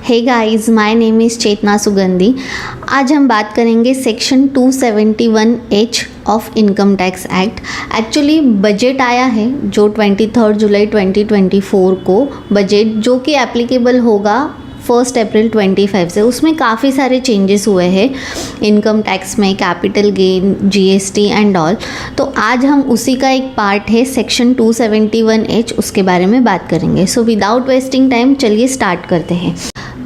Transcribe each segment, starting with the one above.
Hey guys, my name is Chetna Sugandhi. आज हम बात करेंगे section 271H of income tax act. Actually budget आया है जो 23 जुलाई 2024 को बजट जो कि एप्लीकेबल होगा 1 अप्रैल 25 से। उसमें काफ़ी सारे चेंजेस हुए हैं इनकम टैक्स में, capital gain, GST and all. तो आज हम उसी का एक पार्ट है सेक्शन 271H, उसके बारे में बात करेंगे। सो विदाउट वेस्टिंग टाइम चलिए स्टार्ट करते हैं।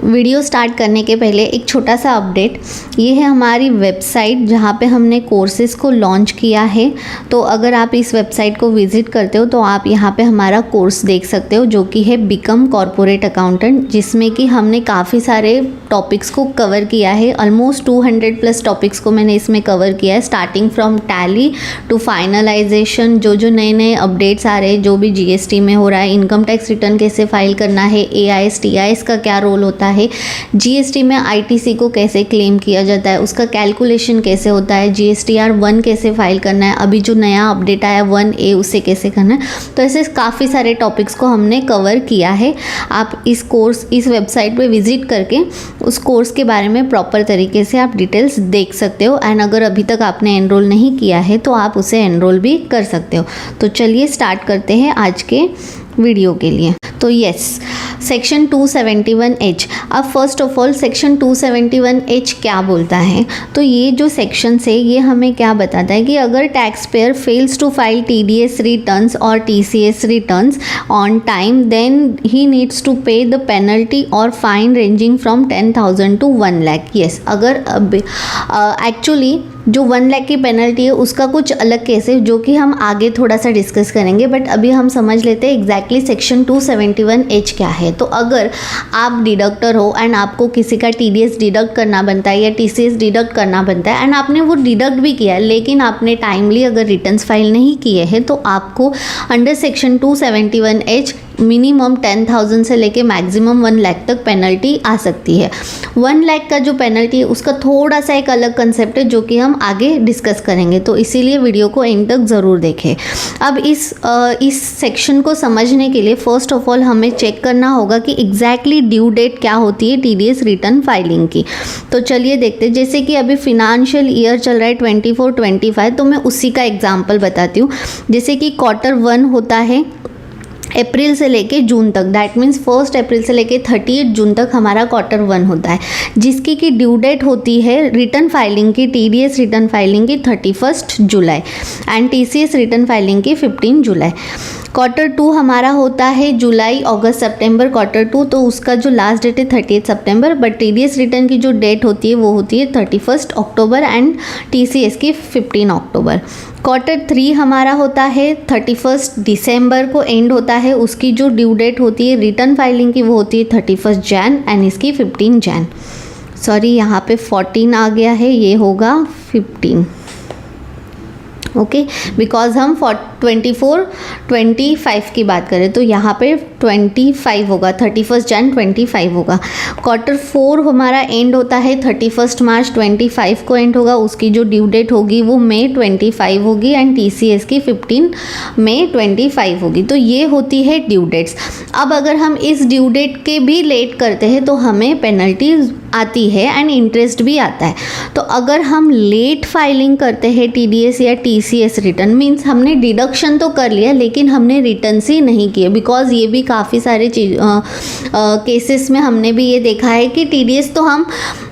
वीडियो स्टार्ट करने के पहले एक छोटा सा अपडेट, ये है हमारी वेबसाइट जहाँ पे हमने कोर्सेज़ को लॉन्च किया है। तो अगर आप इस वेबसाइट को विज़िट करते हो तो आप यहाँ पे हमारा कोर्स देख सकते हो जो कि है बिकम कॉर्पोरेट अकाउंटेंट, जिसमें कि हमने काफ़ी सारे टॉपिक्स को कवर किया है। ऑलमोस्ट 200+ टॉपिक्स को मैंने इसमें कवर किया है, starting from tally to finalisation. जो नए नए अपडेट्स आ रहे हैं, जो भी जीएसटी में हो रहा है, इनकम टैक्स रिटर्न कैसे फाइल करना है, एआईएस टीआईएस का क्या रोल होता है, जीएसटी में आईटीसी को कैसे क्लेम किया जाता है, उसका कैलकुलेशन कैसे होता है, जीएसटीआर 1 कैसे फाइल करना है, अभी जो नया अपडेट आया 1A उसे कैसे करना है। तो ऐसे काफ़ी सारे टॉपिक्स को हमने कवर किया है। आप इस वेबसाइट पे विजिट करके उस कोर्स के बारे में प्रॉपर तरीके से आप डिटेल्स देख सकते हो। एंड अगर अभी तक आपने एनरोल नहीं किया है तो आप उसे एनरोल भी कर सकते हो। तो चलिए स्टार्ट करते हैं आज के वीडियो के लिए। तो यस, सेक्शन 271H। अब first of all section 271H क्या बोलता है? तो ये जो सेक्शन है ये हमें क्या बताता है कि अगर tax payer fails to file TDS returns और TCS returns on time, then he needs to pay the penalty और fine ranging from 10,000 to 1 lakh. Yes, अगर एक्चुअली जो 1 लाख की पेनल्टी है उसका कुछ अलग केस है जो कि हम आगे थोड़ा सा डिस्कस करेंगे, बट अभी हम समझ लेते हैं एग्जैक्टली सेक्शन 271H क्या है। तो अगर आप डिडक्टर हो एंड आपको किसी का TDS डिडक्ट करना बनता है या TCS डिडक्ट करना बनता है एंड आपने वो डिडक्ट भी किया है, लेकिन आपने टाइमली अगर रिटर्न्स फाइल नहीं किए हैं, तो आपको अंडर सेक्शन 271H मिनिमम 10,000 से लेके मैक्सिमम 1 लाख तक पेनल्टी आ सकती है। 1 लाख का जो पेनल्टी है उसका थोड़ा सा एक अलग कंसेप्ट है जो कि हम आगे डिस्कस करेंगे, तो इसीलिए वीडियो को एंड तक ज़रूर देखें। अब इस सेक्शन को समझने के लिए फ़र्स्ट ऑफ ऑल हमें चेक करना होगा कि एग्जैक्टली ड्यू डेट क्या होती है TDS रिटर्न फाइलिंग की। तो चलिए देखते हैं। जैसे कि अभी फिनेंशियल ईयर चल रहा है 24-25, तो मैं उसी का एग्जाम्पल बताती हूँ। जैसे कि Q1 होता है अप्रैल से लेके जून तक, दैट मीन्स 1 अप्रैल से लेके 30 जून तक हमारा Q1 होता है, जिसकी की ड्यू डेट होती है रिटर्न फाइलिंग की, TDS रिटर्न फाइलिंग की 31 जुलाई एंड TCS रिटर्न फाइलिंग की 15 जुलाई। Q2 हमारा होता है जुलाई, अगस्त, सितंबर Q2, तो उसका जो लास्ट डेट है 30 सितंबर, बट TDS रिटर्न की जो डेट होती है वो होती है 31 अक्टूबर एंड TCS की 15 अक्टूबर। Q3 हमारा होता है 31 दिसंबर को एंड होता है, उसकी जो ड्यू डेट होती है रिटर्न फाइलिंग की वो होती है 31 जैन एंड इसकी 15 जैन। सॉरी, यहाँ पे 14 आ गया है, ये होगा 15। ओके, बिकॉज हम 24-25 की बात करें तो यहाँ पे 25 होगा, 31 जैन 25 होगा। Q4 हमारा एंड होता है 31 मार्च 25 को एंड होगा, उसकी जो ड्यू डेट होगी वो मई 25 होगी एंड TCS की 15 मई 25 होगी। तो ये होती है ड्यू डेट्स। अब अगर हम इस ड्यू डेट के भी लेट करते हैं तो हमें पेनल्टी आती है एंड इंटरेस्ट भी आता है। तो अगर हम लेट फाइलिंग करते हैं TDS या TCS रिटर्न, मीन्स हमने डिडक्शन तो कर लिया लेकिन हमने रिटर्न ही नहीं किए, बिकॉज ये भी काफ़ी सारे केसेस में हमने भी ये देखा है कि TDS तो हम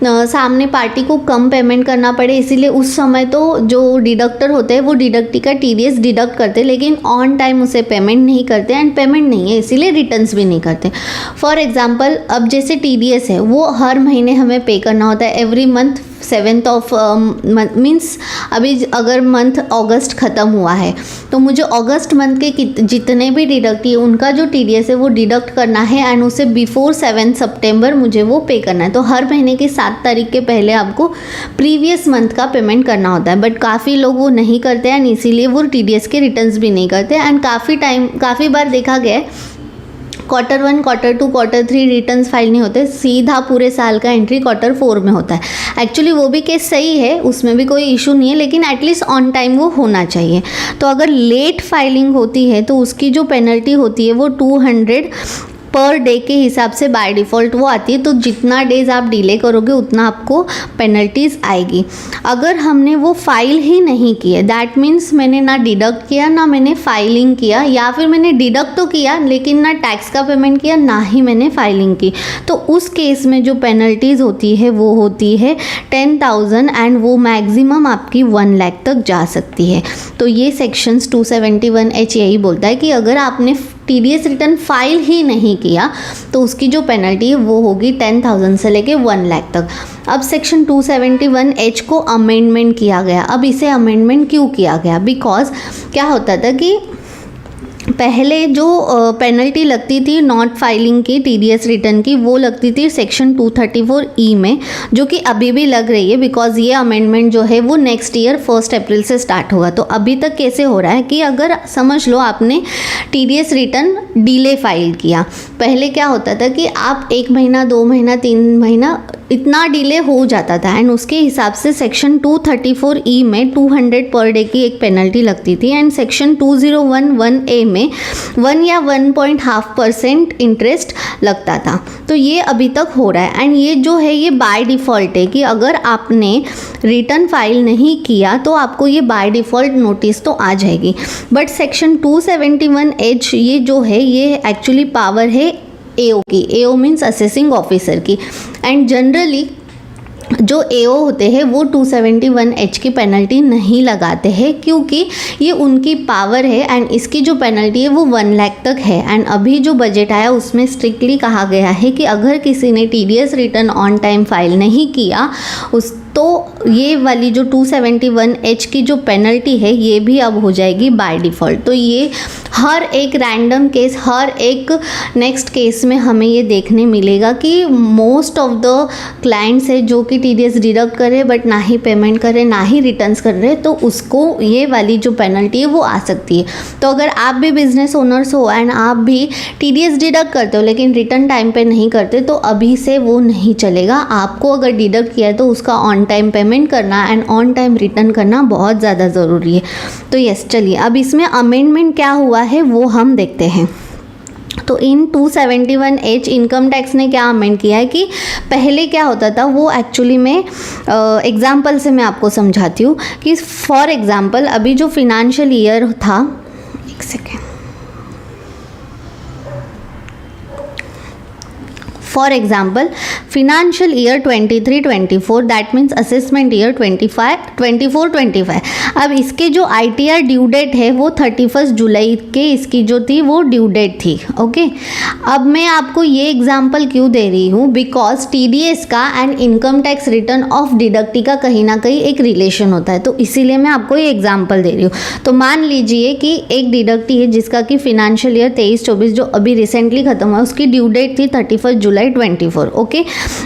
सामने पार्टी को कम पेमेंट करना पड़े, इसीलिए उस समय तो जो डिडक्टर होते हैं वो डिडक्टी का TDS डिडक्ट करते हैं, लेकिन ऑन टाइम उसे पेमेंट नहीं करते एंड पेमेंट नहीं है इसीलिए रिटर्न्स भी नहीं करते। फॉर एग्जाम्पल, अब जैसे TDS है वो हर महीने हमें पे करना होता है, every month 7th of means अभी अगर मंथ अगस्त ख़त्म हुआ है तो मुझे अगस्त मंथ के जितने भी डिडक्ट है उनका जो TDS है वो डिडक्ट करना है एंड उसे बिफोर 7 सितंबर मुझे वो पे करना है। तो हर महीने की 7 तारीख के पहले आपको प्रीवियस मंथ का पेमेंट करना होता है, बट काफ़ी लोग वो नहीं करते हैं एंड इसीलिए वो TDS के रिटर्न्स भी नहीं करते एंड काफ़ी बार देखा गया है Q1, Q2, Q3 returns file नहीं होते, सीधा पूरे साल का एंट्री Q4 में होता है। एक्चुअली वो भी केस सही है, उसमें भी कोई इशू नहीं है, लेकिन एटलीस्ट ऑन टाइम वो होना चाहिए। तो अगर लेट फाइलिंग होती है तो उसकी जो पेनल्टी होती है वो 200 पर डे के हिसाब से बाय डिफ़ॉल्ट वो आती है, तो जितना डेज़ आप डिले करोगे उतना आपको पेनल्टीज़ आएगी। अगर हमने वो फाइल ही नहीं की है, दैट मीन्स मैंने ना डिडक्ट किया ना मैंने फाइलिंग किया, या फिर मैंने डिडक्ट तो किया लेकिन ना टैक्स का पेमेंट किया ना ही मैंने फाइलिंग की, तो उस केस में जो पेनल्टीज़ होती है वो होती है 10,000 एंड वो मैक्सिमम आपकी 1 लाख तक जा सकती है। तो ये सेक्शंस 271H यही बोलता है कि अगर आपने TDS रिटर्न फाइल ही नहीं किया तो उसकी जो पेनल्टी है वो होगी 10,000 से लेके 1 लाख तक। अब सेक्शन 271H को अमेंडमेंट किया गया। अब इसे अमेंडमेंट क्यों किया गया? बिकॉज क्या होता था कि पहले जो पेनल्टी लगती थी नॉट फाइलिंग की TDS रिटर्न की, वो लगती थी सेक्शन 234E में, जो कि अभी भी लग रही है बिकॉज ये अमेंडमेंट जो है वो नेक्स्ट ईयर 1 अप्रैल से स्टार्ट होगा। तो अभी तक कैसे हो रहा है कि अगर समझ लो आपने TDS रिटर्न डिले फाइल किया, पहले क्या होता था कि आप 1 महीना 2 महीना 3 महीना इतना डिले हो जाता था एंड उसके हिसाब से सेक्शन 234E में 200 पर डे की एक पेनल्टी लगती थी एंड सेक्शन 2011A में 1 या 1.5% इंटरेस्ट लगता था। तो ये अभी तक हो रहा है एंड ये जो है ये बाय डिफ़ॉल्ट है कि अगर आपने रिटर्न फाइल नहीं किया तो आपको ये बाय डिफ़ॉल्ट नोटिस तो आ जाएगी। बट सेक्शन 271H ये जो है ये एक्चुअली पावर है AO की। AO मीन्स असेसिंग ऑफिसर की, एंड जनरली जो AO होते हैं वो 271H की पेनल्टी नहीं लगाते हैं क्योंकि ये उनकी पावर है एंड इसकी जो पेनल्टी है वो 1 लाख तक है। एंड अभी जो बजट आया उसमें स्ट्रिक्टली कहा गया है कि अगर किसी ने TDS return on time file नहीं किया तो ये वाली जो 271H की जो पेनल्टी है ये भी अब हो जाएगी बाय डिफ़ॉल्ट। तो ये हर एक रैंडम केस, हर एक नेक्स्ट केस में हमें ये देखने मिलेगा कि मोस्ट ऑफ द क्लाइंट्स है जो कि TDS डिडक्ट कर रहे बट ना ही पेमेंट कर रहे ना ही रिटर्न्स कर रहे, तो उसको ये वाली जो पेनल्टी है वो आ सकती है। तो अगर आप भी बिजनेस ओनर्स हो एंड आप भी TDS डिडक्ट करते हो लेकिन रिटर्न टाइम पे नहीं करते तो अभी से वो नहीं चलेगा। आपको अगर डिडक्ट किया है तो उसका ऑन टाइम पेमेंट करना एंड ऑन टाइम रिटर्न करना बहुत ज़्यादा ज़रूरी है। तो यस, चलिए अब इसमें अमेंडमेंट क्या हुआ है वो हम देखते हैं। तो इन 271H इनकम टैक्स ने क्या अमेंड किया है कि पहले क्या होता था वो एक्चुअली में एग्जांपल से मैं आपको समझाती हूँ कि फॉर एग्जांपल अभी जो फिनेंशियल ईयर था, एक second, for example financial year 23-24 that means assessment year 24-25। अब इसके जो ITR ड्यू डेट है वो 31 जुलाई के इसकी जो थी वो ड्यू डेट थी। ओके, अब मैं आपको ये एग्जांपल क्यों दे रही हूँ बिकॉज TDS का and income tax return of deductee का कहीं ना कहीं एक रिलेशन होता है, तो इसीलिए मैं आपको ये एग्जाम्पल दे रही हूँ। तो मान लीजिए कि एक डिडक्टी है जिसका कि फिनेंशियल ईयर 23-24 जो अभी रिसेंटली खत्म हुआ उसकी ड्यू डेट थी 31 जुलाई 24। ओके,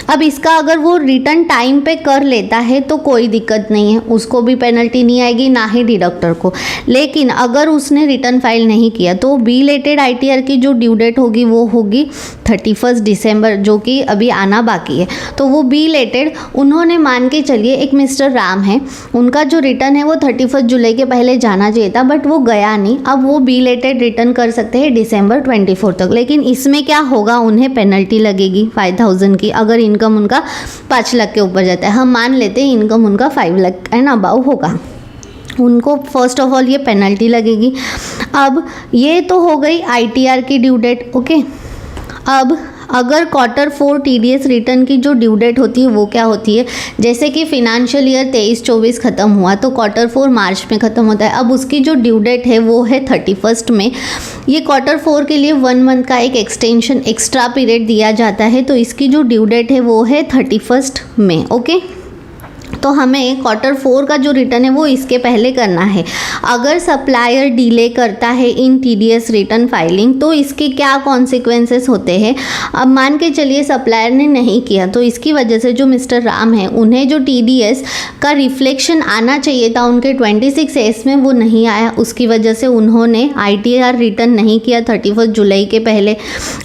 अब इसका अगर वो रिटर्न टाइम पे कर लेता है तो कोई दिक्कत नहीं है, उसको भी पेनल्टी नहीं आएगी ना ही डिडक्टर को। लेकिन अगर उसने रिटर्न फाइल नहीं किया तो बिलेटेड ITR की जो ड्यू डेट होगी वो होगी 31 दिसंबर जो कि अभी आना बाकी है। तो वो बिलेटेड उन्होंने मान के चलिए एक मिस्टर राम है, उनका जो रिटर्न है वो 31 जुलाई के पहले जाना चाहिए था बट वो गया नहीं। अब वो बिलेटेड रिटर्न कर सकते हैं December 24 तक, लेकिन इसमें क्या होगा उन्हें पेनल्टी लगेगी 5,000 की अगर इनकम उनका 5 लाख के ऊपर जाता है। हम मान लेते हैं इनकम उनका 5 लाख एंड अबाउ होगा, उनको फर्स्ट ऑफ ऑल ये पेनल्टी लगेगी। अब ये तो हो गई ITR की ड्यू डेट। ओके, अब अगर Q4 TDS रिटर्न की जो ड्यू डेट होती है वो क्या होती है, जैसे कि फिनेंशियल ईयर 23-24 ख़त्म हुआ तो Q4 मार्च में ख़त्म होता है। अब उसकी जो ड्यू डेट है वो है 31 में। ये Q4 के लिए 1 मंथ का एक एक्सटेंशन एक्स्ट्रा पीरियड दिया जाता है, तो इसकी जो ड्यू डेट है वो है 31 में। ओके, तो हमें Q4 का जो रिटर्न है वो इसके पहले करना है। अगर सप्लायर डिले करता है इन TDS रिटर्न फाइलिंग तो इसके क्या कॉन्सिक्वेंसेस होते हैं। अब मान के चलिए सप्लायर ने नहीं किया तो इसकी वजह से जो मिस्टर राम है उन्हें जो TDS का रिफ्लेक्शन आना चाहिए था उनके 26S में वो नहीं आया, उसकी वजह से उन्होंने ITR रिटर्न नहीं किया 31 जुलाई के पहले।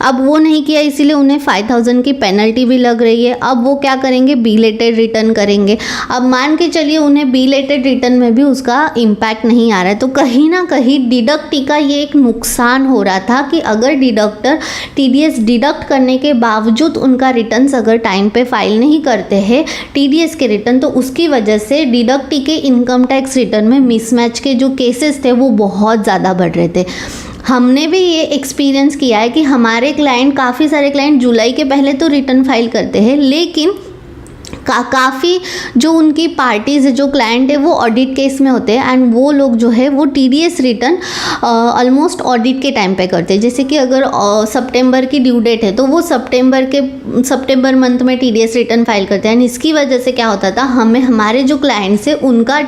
अब वो नहीं किया इसीलिए उन्हें 5,000 की पेनल्टी भी लग रही है। अब वो क्या करेंगे, बिलेटेड रिटर्न करेंगे। अब मान के चलिए उन्हें बिलेटेड रिटर्न में भी उसका इम्पैक्ट नहीं आ रहा है, तो कहीं ना कहीं डिडक्टी का ये एक नुकसान हो रहा था कि अगर डिडक्टर टीडीएस डिडक्ट करने के बावजूद उनका रिटर्न्स अगर टाइम पे फाइल नहीं करते हैं टीडीएस के रिटर्न, तो उसकी वजह से डिडक्टी के इनकम टैक्स रिटर्न में मिसमैच के जो केसेस थे वो बहुत ज़्यादा बढ़ रहे थे। हमने भी ये एक्सपीरियंस किया है कि हमारे क्लाइंट, काफ़ी सारे क्लाइंट जुलाई के पहले तो रिटर्न फाइल करते हैं, लेकिन काफ़ी जो उनकी पार्टीज़ है, जो क्लाइंट है, वो ऑडिट केस में होते हैं एंड वो लोग जो है वो टीडीएस रिटर्न ऑलमोस्ट ऑडिट के टाइम पे करते हैं। जैसे कि अगर सितंबर की ड्यू डेट है तो वो सितंबर मंथ में टीडीएस रिटर्न फाइल करते हैं एंड इसकी वजह से क्या होता था, हमें हमारे जो क्लाइंट्स है उनका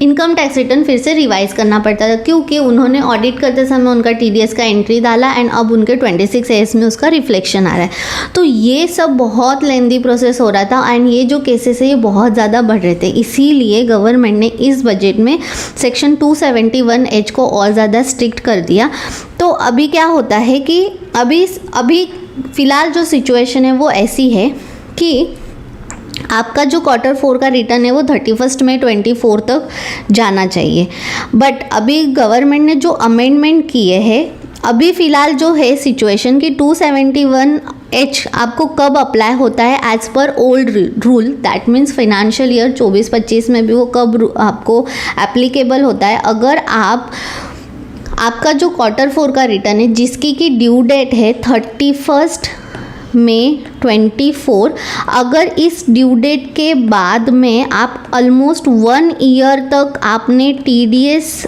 इनकम टैक्स रिटर्न फिर से रिवाइज करना पड़ता था, क्योंकि उन्होंने ऑडिट करते समय उनका टीडीएस का एंट्री डाला एंड अब उनके 26 AS में उसका रिफ्लेक्शन आ रहा है। तो ये सब बहुत लेंदी प्रोसेस हो रहा था एंड ये जो केसेस है ये बहुत ज़्यादा बढ़ रहे थे। इसीलिए गवर्नमेंट ने इस बजट में सेक्शन 271H को और ज़्यादा स्ट्रिक्ट कर दिया। तो अभी क्या होता है कि अभी फ़िलहाल जो सिचुएशन है वो ऐसी है कि आपका जो Q4 का रिटर्न है वो 31 मई 24 तक जाना चाहिए, बट अभी गवर्नमेंट ने जो अमेंडमेंट किए हैं, अभी फ़िलहाल जो है सिचुएशन की 271H आपको कब अप्लाई होता है as per old rule, that means financial year 24-25 में भी वो कब आपको एप्लीकेबल होता है। अगर आपका जो Q4 का रिटर्न है जिसकी की ड्यू डेट है 31 मई 24, अगर इस ड्यू डेट के बाद में आप ऑलमोस्ट 1 ईयर तक आपने टीडीएस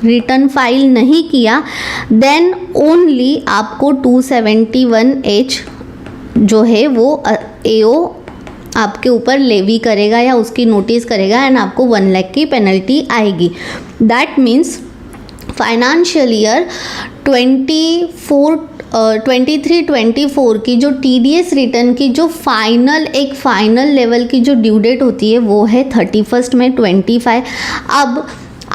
रिटर्न फाइल नहीं किया, देन ओनली आपको 271H जो है वो AO आपके ऊपर लेवी करेगा या उसकी नोटिस करेगा एंड आपको 1 लाख की पेनल्टी आएगी। दैट मीन्स फाइनेंशियल ईयर 23-24 की जो टीडीएस रिटर्न की जो फाइनल लेवल की जो ड्यू डेट होती है वो है 31 मई 25। अब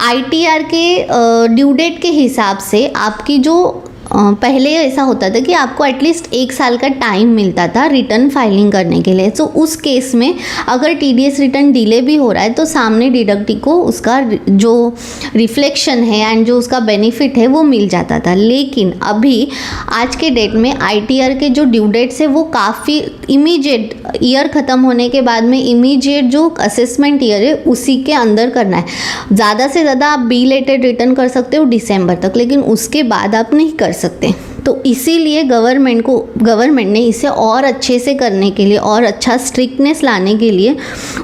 ITR के ड्यू डेट के हिसाब से आपकी जो पहले ऐसा होता था कि आपको एटलीस्ट 1 साल का टाइम मिलता था रिटर्न फाइलिंग करने के लिए। तो उस केस में अगर टीडीएस रिटर्न डिले भी हो रहा है तो सामने डिडक्टी को उसका जो रिफ्लेक्शन है एंड जो उसका बेनिफिट है वो मिल जाता था। लेकिन अभी आज के डेट में ITR के जो ड्यू डेट्स है वो काफ़ी इमीडिएट, ईयर ख़त्म होने के बाद में इमीडिएट जो असेसमेंट ईयर है उसी के अंदर करना है। ज़्यादा से ज़्यादा आप बिलेटेड रिटर्न कर सकते हो दिसंबर तक, लेकिन उसके बाद आप नहीं कर सकते। तो इसीलिए गवर्नमेंट ने इसे और अच्छे से करने के लिए और अच्छा स्ट्रिक्टनेस लाने के लिए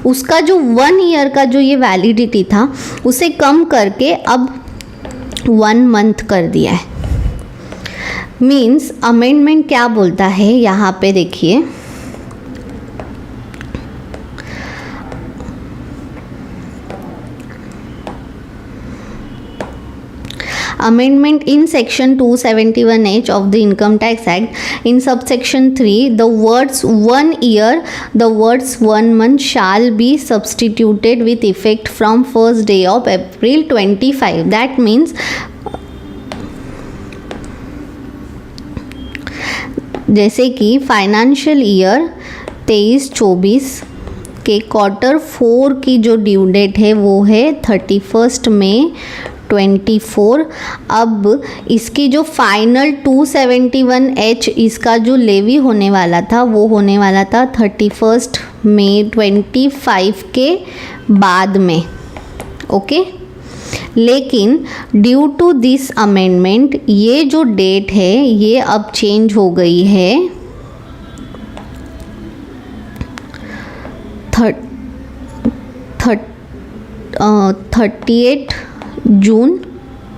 उसका जो 1 ईयर का जो ये वैलिडिटी था उसे कम करके अब 1 मंथ कर दिया है। मीन्स अमेंडमेंट क्या बोलता है यहाँ पे देखिए, amendment in section 271H of the Income Tax Act, in subsection 3 the words 1 year, the words 1 month shall be substituted with effect from first day of April 25. That means जैसे कि financial year 23-24 के Q4 की जो due date है वो है 31 मई 24। अब इसकी जो फाइनल 271H इसका जो लेवी होने वाला था वो होने वाला था 31 मई 25 के बाद में, ओके। लेकिन ड्यू टू दिस अमेंडमेंट ये जो डेट है ये अब चेंज हो गई है 38 जून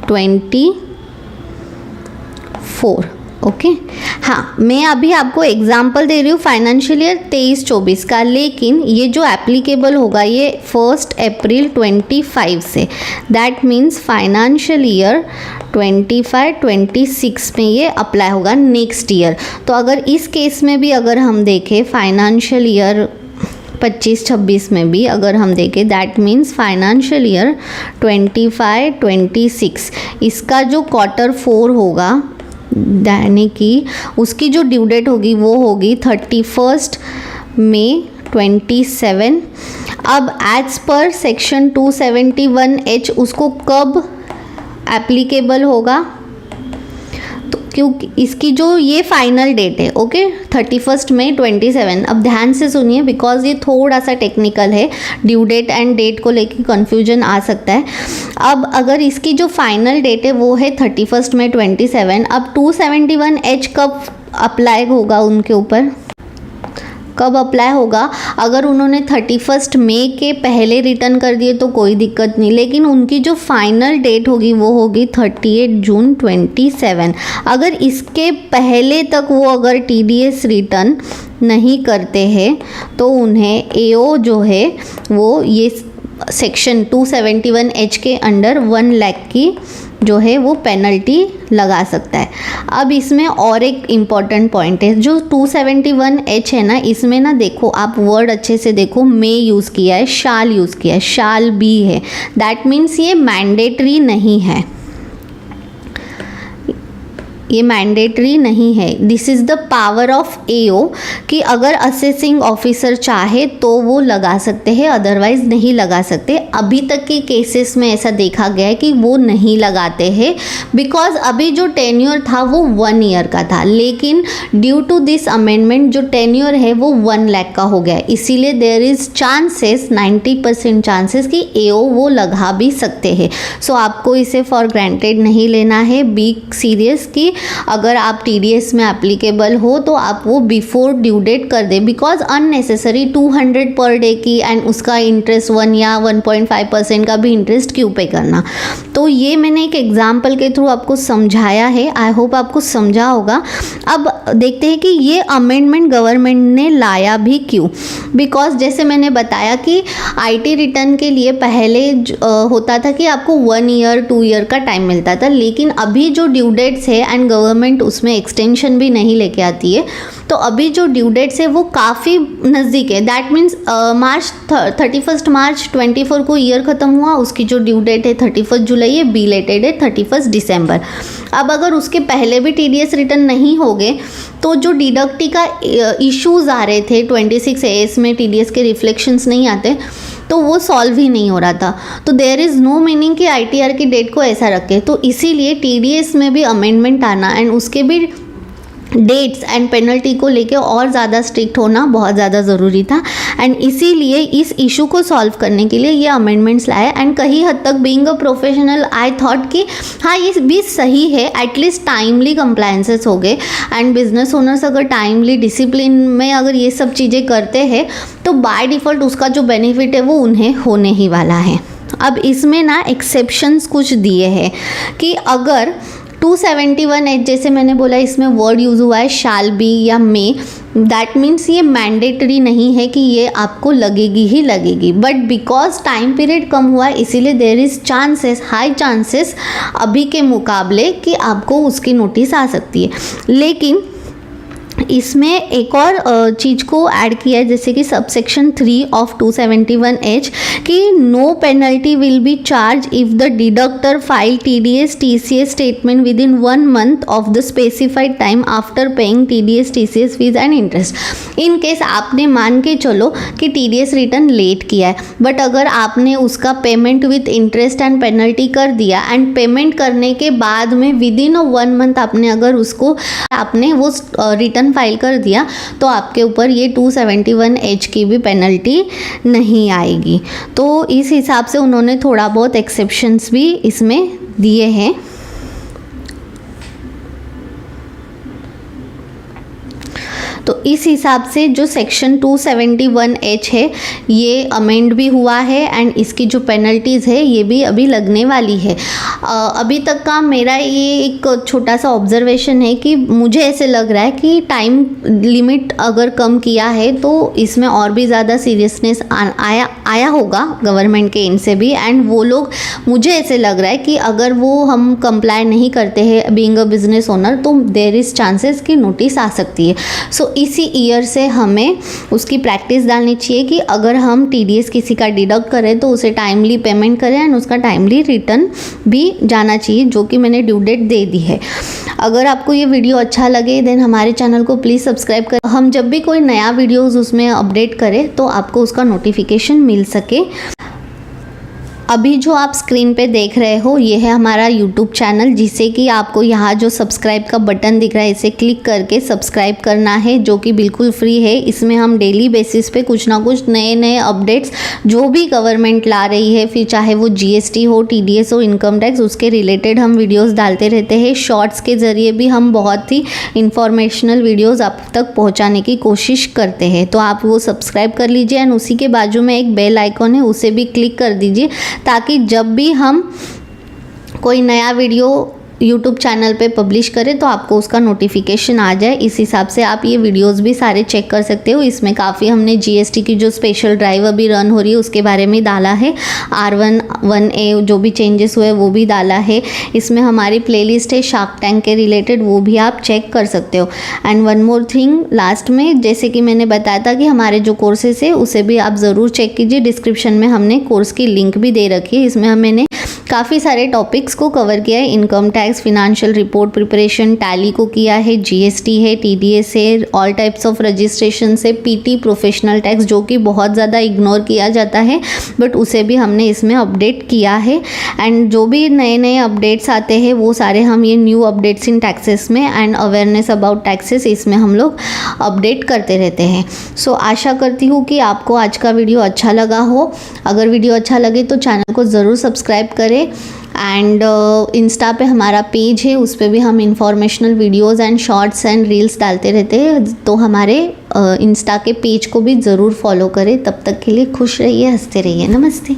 24, ओके। हाँ, मैं अभी आपको एग्जांपल दे रही हूँ फाइनेंशियल ईयर 23-24 का, लेकिन ये जो एप्लीकेबल होगा ये 1 अप्रैल 25 से, दैट मीन्स फाइनेंशियल ईयर 25-26 में ये अप्लाई होगा नेक्स्ट ईयर। तो अगर इस केस में भी अगर हम देखें फाइनेंशियल ईयर 25-26 में भी अगर हम देखें, दैट मीन्स फाइनेंशियल ईयर 25-26 इसका जो Q4 होगा यानी कि उसकी जो ड्यू डेट होगी वो होगी 31 मई 27। अब एज पर सेक्शन 271H उसको कब एप्लीकेबल होगा, तो क्योंकि इसकी जो ये फाइनल डेट है, ओके, 31 मई 27। अब ध्यान से सुनिए बिकॉज ये थोड़ा सा टेक्निकल है, ड्यू डेट एंड डेट को लेके कन्फ्यूजन आ सकता है। अब अगर इसकी जो फाइनल डेट है वो है 31 मई 27, अब 271H कब अप्लाई होगा उनके ऊपर, कब अप्लाई होगा? अगर उन्होंने 31 मई के पहले रिटर्न कर दिए तो कोई दिक्कत नहीं, लेकिन उनकी जो फाइनल डेट होगी वो होगी 38 जून 27। अगर इसके पहले तक वो अगर TDS रिटर्न नहीं करते हैं तो उन्हें AO जो है वो ये सेक्शन 271H के अंडर 1 लाख की जो है वो पेनल्टी लगा सकता है। अब इसमें और एक इम्पॉर्टेंट पॉइंट है, जो 271H है ना, इसमें ना देखो आप वर्ड अच्छे से देखो, मे यूज़ किया है, शाल यूज़ किया है, शाल बी है, दैट मीन्स ये मैंडेटरी नहीं है, ये मैंडेटरी नहीं है। This is the power of AO कि अगर असेसिंग ऑफिसर चाहे तो वो लगा सकते हैं, अदरवाइज नहीं लगा सकते। अभी तक के केसेस में ऐसा देखा गया है कि वो नहीं लगाते हैं बिकॉज अभी जो टेन्योर था वो 1 ईयर का था, लेकिन ड्यू टू दिस अमेंडमेंट जो टेन्योर है वो 1 लाख का हो गया, इसीलिए देयर इज़ चांसेस 90% चांसेस कि AO वो लगा भी सकते हैं। सो आपको इसे फॉर ग्रांटेड नहीं लेना है, बी सीरियस कि अगर आप TDS में एप्लीकेबल हो तो आप वो बिफोर ड्यू डेट कर दे, बिकॉज अननेसेसरी 200 पर डे की एंड उसका इंटरेस्ट 1 या 1.5% का भी इंटरेस्ट क्यों पे करना। तो ये मैंने एक एग्जाम्पल के थ्रू आपको समझाया है, आई होप आपको समझा होगा। अब देखते हैं कि ये अमेंडमेंट गवर्नमेंट ने लाया भी क्यों, बिकॉज जैसे मैंने बताया कि IT रिटर्न के लिए पहले होता था कि आपको 1 ईयर 2 ईयर का टाइम मिलता था, लेकिन अभी जो ड्यू डेट्स है एंड गवर्नमेंट उसमें एक्सटेंशन भी नहीं लेके आती है, तो अभी जो ड्यू डेट्स है वो काफ़ी नज़दीक है। दैट मीन्स 31 मार्च 24 को ईयर ख़त्म हुआ, उसकी जो ड्यू डेट है 31 जुलाई है, बिलेटेड है 31 दिसंबर। अब अगर उसके पहले भी TDS रिटर्न नहीं हो गए तो जो डिडक्टी का इश्यूज़ आ रहे थे 26 AS में TDS के रिफ्लेक्शंस नहीं आते, तो वो सॉल्व ही नहीं हो रहा था। तो देयर इज़ नो मीनिंग कि ITR की डेट को ऐसा रखे, तो इसीलिए TDS में भी अमेंडमेंट आना एंड उसके भी डेट्स एंड पेनल्टी को लेके और ज़्यादा स्ट्रिक्ट होना बहुत ज़्यादा ज़रूरी था, एंड इसीलिए इस इशू को सॉल्व करने के लिए ये अमेंडमेंट्स लाए। एंड कहीं हद तक being a professional I thought कि हाँ ये भी सही है, एटलीस्ट टाइमली कंप्लायंसेस हो गए, एंड बिजनेस ओनर्स अगर टाइमली डिसिप्लिन में अगर ये सब चीज़ें करते हैं तो बाय डिफ़ॉल्ट उसका जो बेनिफिट है वो उन्हें होने ही वाला है। अब इसमें ना एक्सेप्शंस कुछ दिए हैं कि अगर 271H जैसे मैंने बोला इसमें वर्ड यूज़ हुआ है शाल बी या मे, दैट मीन्स ये मैंडेटरी नहीं है कि ये आपको लगेगी ही लगेगी, बट बिकॉज टाइम पीरियड कम हुआ है इसीलिए there is chances, high chances अभी के मुकाबले कि आपको उसकी नोटिस आ सकती है। लेकिन इसमें एक और चीज़ को ऐड किया है, जैसे कि सबसेक्शन 3 ऑफ 271H कि no penalty will be charge if the deductor file TDS TCS statement within 1 month of the specified time after paying TDS TCS fees and interest. In case आपने मान के चलो कि TDS return late किया है, but अगर आपने उसका payment with interest and penalty कर दिया एंड पेमेंट करने के बाद में विद इन 1 मंथ आपने अगर उसको आपने वो रिटर्न फाइल कर दिया तो आपके ऊपर ये 271H की भी पेनल्टी नहीं आएगी। तो इस हिसाब से उन्होंने थोड़ा बहुत एक्सेप्शंस भी इसमें दिए हैं। तो इस हिसाब से जो सेक्शन 271H है ये अमेंड भी हुआ है एंड इसकी जो पेनल्टीज़ है ये भी अभी लगने वाली है। अभी तक का मेरा ये एक छोटा सा ऑब्जर्वेशन है कि मुझे ऐसे लग रहा है कि टाइम लिमिट अगर कम किया है तो इसमें और भी ज़्यादा सीरियसनेस आया होगा गवर्नमेंट के एंड से भी, एंड वो लोग मुझे ऐसे लग रहा है कि अगर वो हम कंप्लाई नहीं करते हैं बीइंग अ बिजनेस ओनर तो देयर इज़ चांसेस कि नोटिस आ सकती है। सो इसी ईयर से हमें उसकी प्रैक्टिस डालनी चाहिए कि अगर हम TDS किसी का डिडक्ट करें तो उसे टाइमली पेमेंट करें एंड उसका टाइमली रिटर्न भी जाना चाहिए, जो कि मैंने ड्यू डेट दे दी है। अगर आपको ये वीडियो अच्छा लगे देन हमारे चैनल को प्लीज़ सब्सक्राइब करें। हम जब भी कोई नया वीडियोज़ उसमें अपडेट करें तो आपको उसका नोटिफिकेशन मिल सके। अभी जो आप स्क्रीन पे देख रहे हो ये है हमारा यूट्यूब चैनल, जिसे कि आपको यहाँ जो सब्सक्राइब का बटन दिख रहा है इसे क्लिक करके सब्सक्राइब करना है, जो कि बिल्कुल फ्री है। इसमें हम डेली बेसिस पे कुछ ना कुछ नए नए अपडेट्स जो भी गवर्नमेंट ला रही है, फिर चाहे वो GST हो, TDS हो, इनकम टैक्स, उसके रिलेटेड हम वीडियोज़ डालते रहते हैं। शॉर्ट्स के ज़रिए भी हम बहुत ही इंफॉर्मेशनल वीडियोज़ आप तक पहुँचाने की कोशिश करते हैं। तो आप वो सब्सक्राइब कर लीजिए एंड उसी के बाजू में एक बेल आइकॉन है, उसे भी क्लिक कर दीजिए ताकि जब भी हम कोई नया वीडियो यूट्यूब चैनल पे पब्लिश करें तो आपको उसका नोटिफिकेशन आ जाए। इस हिसाब से आप ये वीडियोस भी सारे चेक कर सकते हो। इसमें काफ़ी हमने GST की जो स्पेशल ड्राइव अभी रन हो रही है उसके बारे में डाला है, R1 1A जो भी चेंजेस हुए वो भी डाला है। इसमें हमारी प्लेलिस्ट है शार्क टैंक के रिलेटेड, वो भी आप चेक कर सकते हो। And one more thing last में, जैसे कि मैंने बताया था कि हमारे जो कोर्सेस है उसे भी आप ज़रूर चेक कीजिए। डिस्क्रिप्शन में हमने कोर्स की लिंक भी दे रखी है। इसमें मैंने काफ़ी सारे टॉपिक्स को कवर किया है। Income tax, financial report preparation, tally को किया है, GST है, TDS है, ऑल टाइप्स ऑफ रजिस्ट्रेशन से PT, प्रोफेशनल टैक्स, जो कि बहुत ज़्यादा इग्नोर किया जाता है बट उसे भी हमने इसमें अपडेट किया है। एंड जो भी नए नए अपडेट्स आते हैं वो सारे हम ये न्यू अपडेट्स इन टैक्सेस में एंड अवेयरनेस अबाउट टैक्सेस इसमें हम लोग अपडेट करते रहते हैं। सो आशा करती हूँ कि आपको आज का वीडियो अच्छा लगा हो। अगर वीडियो अच्छा लगे तो चैनल को ज़रूर सब्सक्राइब करें एंड इंस्टा पे हमारा पेज है, उस पर भी हम informational videos and shorts and reels डालते रहते हैं। तो हमारे इंस्टा के पेज को भी ज़रूर फॉलो करें। तब तक के लिए खुश रहिए, हंसते रहिए। नमस्ते।